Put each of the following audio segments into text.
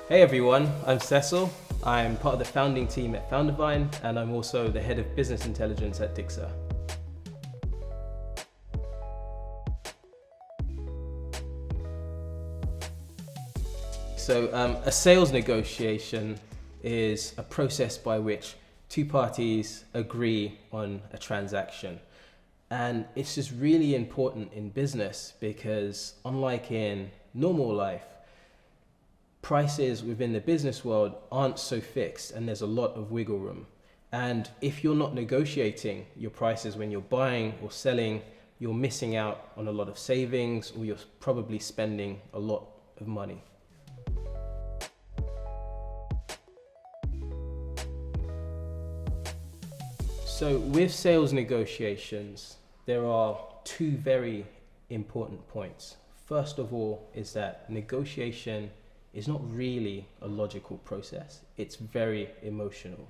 Hey everyone, I'm Cecil. I'm part of the founding team at Foundervine, and I'm also the head of business intelligence at Dixa. So a sales negotiation is a process by which two parties agree on a transaction. And it's just really important in business because unlike in normal life, prices within the business world aren't so fixed and there's a lot of wiggle room. And if you're not negotiating your prices when you're buying or selling, you're missing out on a lot of savings, or you're probably spending a lot of money. So with sales negotiations, there are two very important points. First of all is that negotiation is not really a logical process. It's very emotional.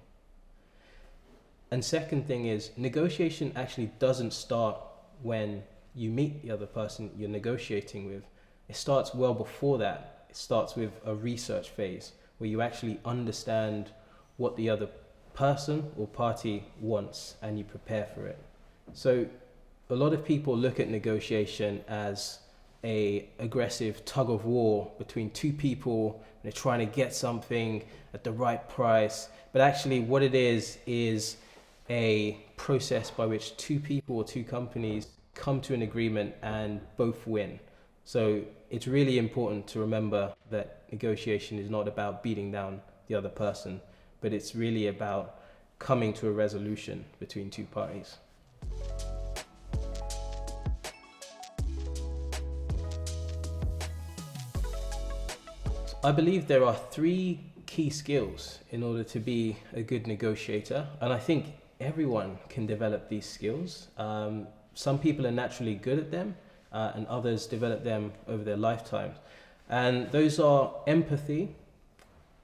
And second thing is, negotiation actually doesn't start when you meet the other person you're negotiating with. It starts well before that. It starts with a research phase where you actually understand what the other person or party wants and you prepare for it. So a lot of people look at negotiation as a aggressive tug of war between two people. They're trying to get something at the right price, but actually what it is a process by which two people or two companies come to an agreement and both win. So it's really important to remember that negotiation is not about beating down the other person, but it's really about coming to a resolution between two parties. I believe there are three key skills in order to be a good negotiator, and I think everyone can develop these skills. Some people are naturally good at them, and others develop them over their lifetimes. And those are empathy,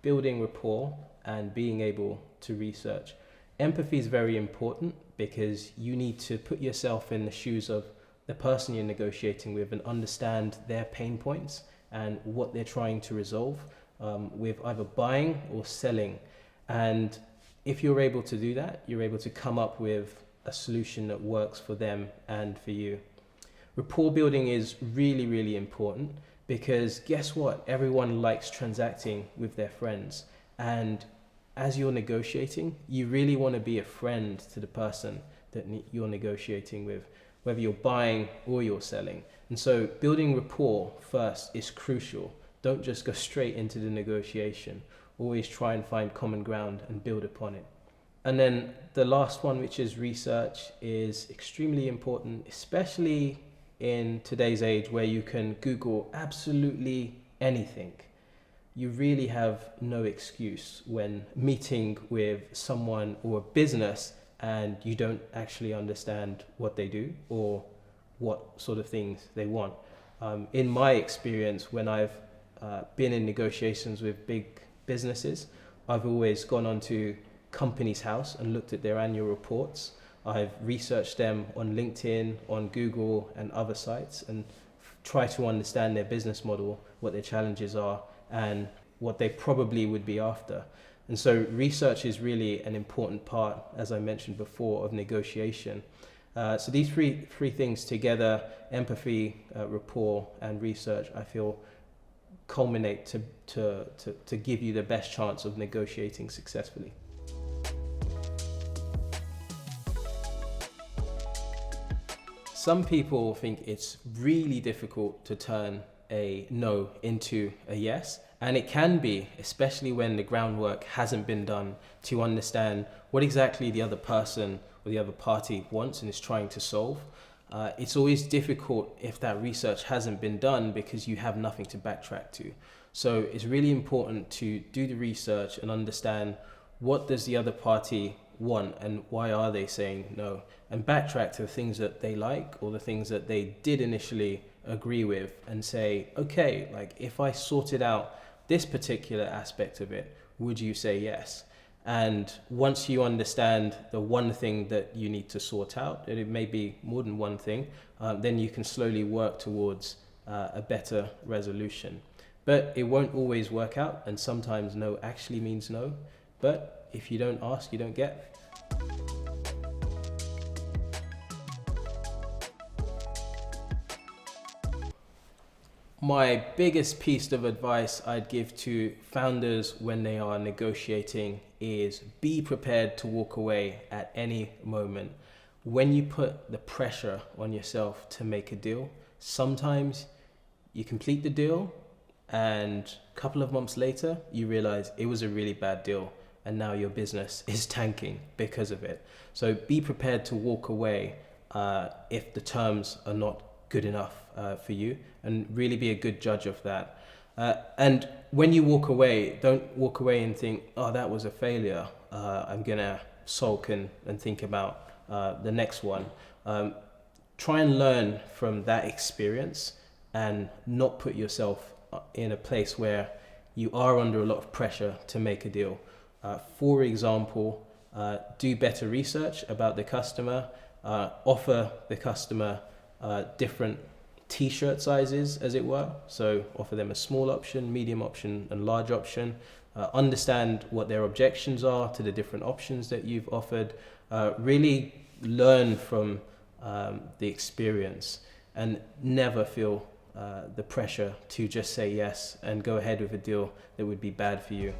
building rapport, and being able to research. Empathy is very important because you need to put yourself in the shoes of the person you're negotiating with and understand their pain points and what they're trying to resolve with either buying or selling. And if you're able to do that, you're able to come up with a solution that works for them and for you. Rapport building is really, really important because guess what? Everyone likes transacting with their friends. And as you're negotiating, you really want to be a friend to the person that you're negotiating with, whether you're buying or you're selling. And so building rapport first is crucial. Don't just go straight into the negotiation. Always try and find common ground and build upon it. And then the last one, which is research, is extremely important, especially in today's age where you can Google absolutely anything. You really have no excuse when meeting with someone or a business and you don't actually understand what they do or what sort of things they want. In my experience, when I've been in negotiations with big businesses, I've always gone onto company's house and looked at their annual reports. I've researched them on LinkedIn, on Google and other sites, and try to understand their business model, what their challenges are, and what they probably would be after. And so research is really an important part, as I mentioned before, of negotiation. So these three things together, empathy, rapport, and research, I feel culminate to give you the best chance of negotiating successfully. Some people think it's really difficult to turn a no into a yes, and it can be, especially when the groundwork hasn't been done to understand what exactly the other person or the other party wants and is trying to solve. It's always difficult if that research hasn't been done because you have nothing to backtrack to. So it's really important to do the research and understand what does the other party want and why are they saying no, and backtrack to the things that they like or the things that they did initially agree with and say, okay, like if I sorted out this particular aspect of it, would you say yes? And once you understand the one thing that you need to sort out, and it may be more than one thing, then you can slowly work towards a better resolution. But it won't always work out, and sometimes no actually means no. But if you don't ask, you don't get. My biggest piece of advice I'd give to founders when they are negotiating is be prepared to walk away at any moment. When you put the pressure on yourself to make a deal, sometimes you complete the deal and a couple of months later you realize it was a really bad deal and now your business is tanking because of it. So be prepared to walk away if the terms are not good enough for you, and really be a good judge of that. And when you walk away, don't walk away and think, oh, that was a failure. I'm gonna sulk and think about the next one. Try and learn from that experience and not put yourself in a place where you are under a lot of pressure to make a deal. For example, do better research about the customer, offer the customer different t-shirt sizes, as it were. So offer them a small option, medium option, and large option. Understand what their objections are to the different options that you've offered. Really learn from the experience, and never feel the pressure to just say yes and go ahead with a deal that would be bad for you.